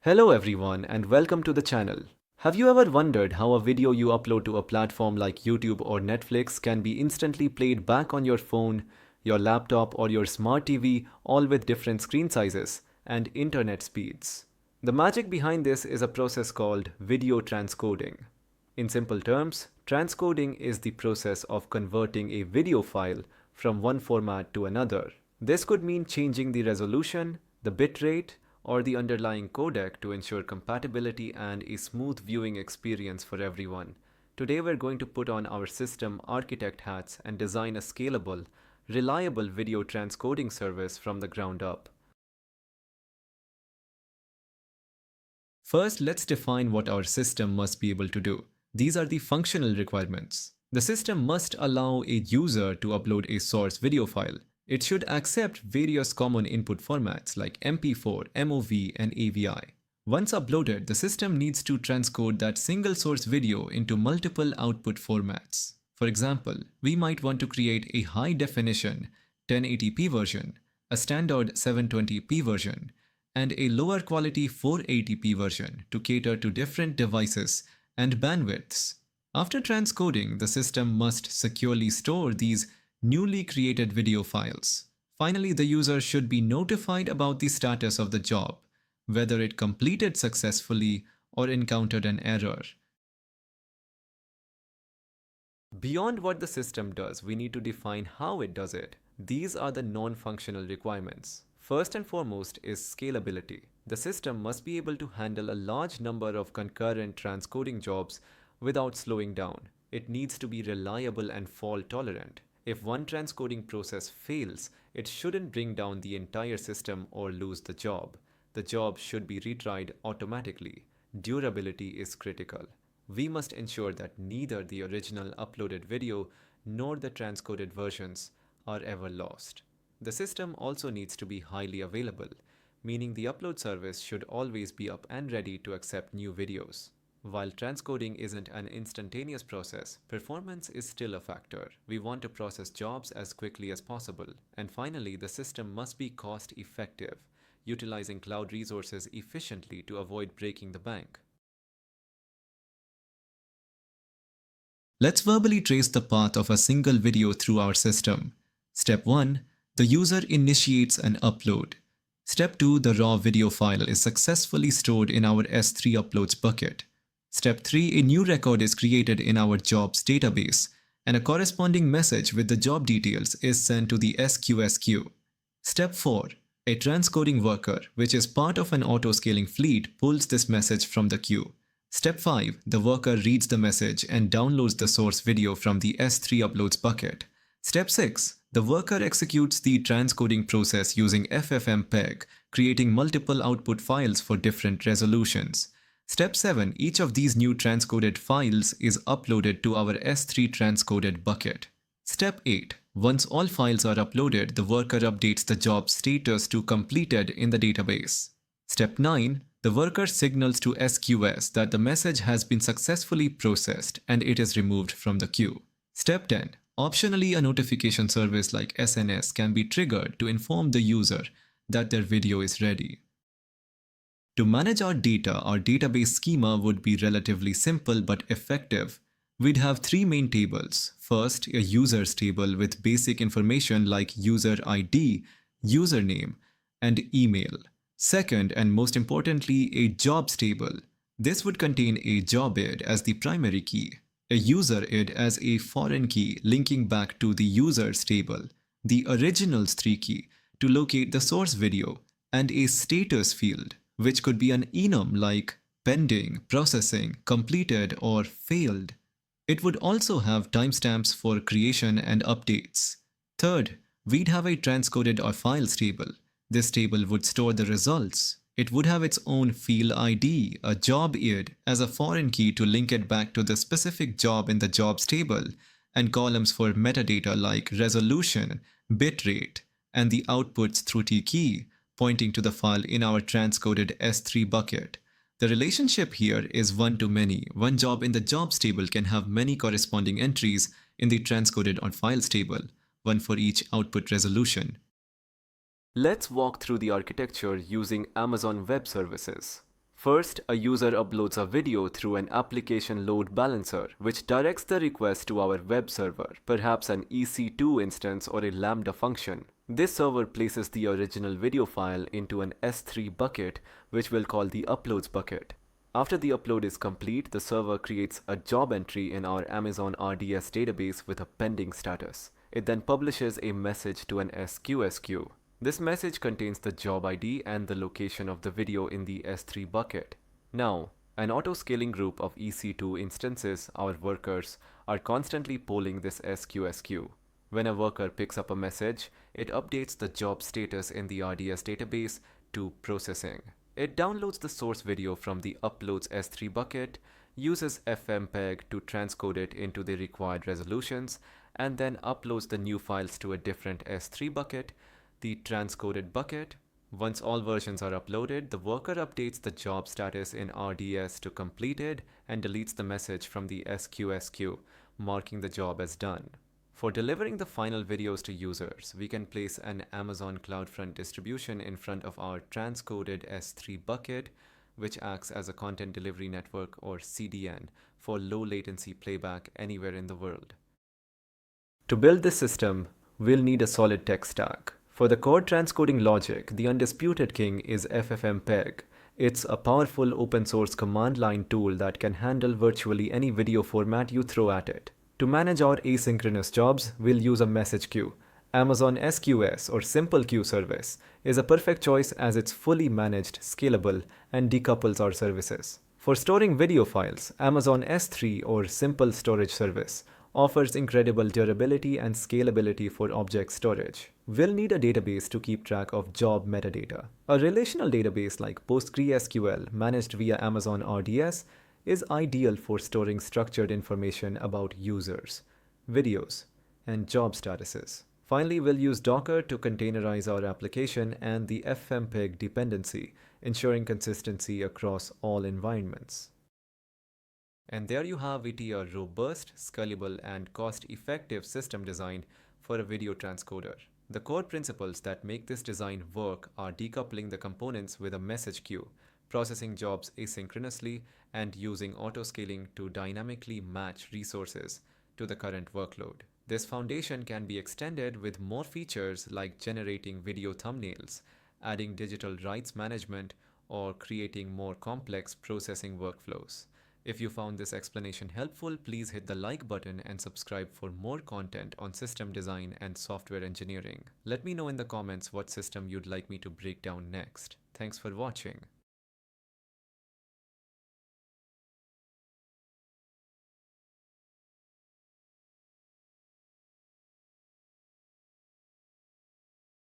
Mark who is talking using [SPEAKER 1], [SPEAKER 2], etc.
[SPEAKER 1] Hello everyone and welcome to the channel. Have you ever wondered how a video you upload to a platform like YouTube or Netflix can be instantly played back on your phone, your laptop or your smart TV, all with different screen sizes and internet speeds? The magic behind this is a process called video transcoding. In simple terms, transcoding is the process of converting a video file from one format to another. This could mean changing the resolution, the bitrate, or the underlying codec to ensure compatibility and a smooth viewing experience for everyone. Today we're going to put on our system architect hats and design a scalable, reliable video transcoding service from the ground up. First, let's define what our system must be able to do. These are the functional requirements. The system must allow a user to upload a source video file. It should accept various common input formats like MP4, MOV, and AVI. Once uploaded, the system needs to transcode that single source video into multiple output formats. For example, we might want to create a high-definition 1080p version, a standard 720p version, and a lower quality 480p version to cater to different devices and bandwidths. After transcoding, the system must securely store these newly created video files. Finally, the user should be notified about the status of the job, whether it completed successfully or encountered an error. Beyond what the system does, we need to define how it does it. These are the non-functional requirements. First and foremost is scalability. The system must be able to handle a large number of concurrent transcoding jobs without slowing down. It needs to be reliable and fault tolerant. If one transcoding process fails, it shouldn't bring down the entire system or lose the job. The job should be retried automatically. Durability is critical. We must ensure that neither the original uploaded video nor the transcoded versions are ever lost. The system also needs to be highly available, meaning the upload service should always be up and ready to accept new videos. While transcoding isn't an instantaneous process, performance is still a factor. We want to process jobs as quickly as possible. And finally, the system must be cost effective, utilizing cloud resources efficiently to avoid breaking the bank. Let's verbally trace the path of a single video through our system. Step 1. The user initiates an upload. Step 2. The raw video file is successfully stored in our S3 uploads bucket. Step 3. A new record is created in our jobs database, and a corresponding message with the job details is sent to the SQS queue. Step 4. A transcoding worker, which is part of an auto-scaling fleet, pulls this message from the queue. Step 5. The worker reads the message and downloads the source video from the S3 uploads bucket. Step 6. The worker executes the transcoding process using FFmpeg, creating multiple output files for different resolutions. Step 7. Each of these new transcoded files is uploaded to our S3 transcoded bucket. Step 8. Once all files are uploaded, the worker updates the job status to completed in the database. Step 9. The worker signals to SQS that the message has been successfully processed and it is removed from the queue. Step 10. Optionally, a notification service like SNS can be triggered to inform the user that their video is ready. To manage our data, our database schema would be relatively simple but effective. We'd have three main tables. First, a users table with basic information like user ID, username, and email. Second, and most importantly, a jobs table. This would contain a job id as the primary key, a user id as a foreign key linking back to the users table, the originals 3 key to locate the source video, and a status field, which could be an enum like pending, processing, completed, or failed. It would also have timestamps for creation and updates. Third, we'd have a transcoded or files table. This table would store the results. It would have its own field ID, a job id, as a foreign key to link it back to the specific job in the jobs table, and columns for metadata like resolution, bitrate, and the outputs through T key, pointing to the file in our transcoded S3 bucket. The relationship here is one to many. One job in the jobs table can have many corresponding entries in the transcoded or files table, one for each output resolution. Let's walk through the architecture using Amazon Web Services. First, a user uploads a video through an application load balancer, which directs the request to our web server, perhaps an EC2 instance or a Lambda function. This server places the original video file into an S3 bucket, which we'll call the uploads bucket. After the upload is complete, the server creates a job entry in our Amazon RDS database with a pending status. It then publishes a message to an SQS queue. This message contains the job ID and the location of the video in the S3 bucket. Now, an auto-scaling group of EC2 instances, our workers, are constantly polling this SQS queue. When a worker picks up a message, it updates the job status in the RDS database to processing. It downloads the source video from the uploads S3 bucket, uses Fmpeg to transcode it into the required resolutions, and then uploads the new files to a different S3 bucket, the transcoded bucket. Once all versions are uploaded, the worker updates the job status in RDS to completed and deletes the message from the SQS queue, marking the job as done. For delivering the final videos to users, we can place an Amazon CloudFront distribution in front of our transcoded S3 bucket, which acts as a content delivery network or CDN for low latency playback anywhere in the world. To build this system, we'll need a solid tech stack. For the core transcoding logic, the undisputed king is FFmpeg. It's a powerful open source command line tool that can handle virtually any video format you throw at it. To manage our asynchronous jobs, we'll use a message queue. Amazon SQS or Simple Queue service is a perfect choice as it's fully managed, scalable, and decouples our services. For storing video files, Amazon S3 or Simple Storage service offers incredible durability and scalability for object storage. We'll need a database to keep track of job metadata. A relational database like PostgreSQL managed via Amazon RDS is ideal for storing structured information about users, videos, and job statuses. Finally, we'll use Docker to containerize our application and the FFmpeg dependency, ensuring consistency across all environments. And there you have it, a robust, scalable, and cost-effective system design for a video transcoder. The core principles that make this design work are decoupling the components with a message queue, processing jobs asynchronously, and using auto-scaling to dynamically match resources to the current workload. This foundation can be extended with more features like generating video thumbnails, adding digital rights management, or creating more complex processing workflows. If you found this explanation helpful, please hit the like button and subscribe for more content on system design and software engineering. Let me know in the comments what system you'd like me to break down next. Thanks for watching.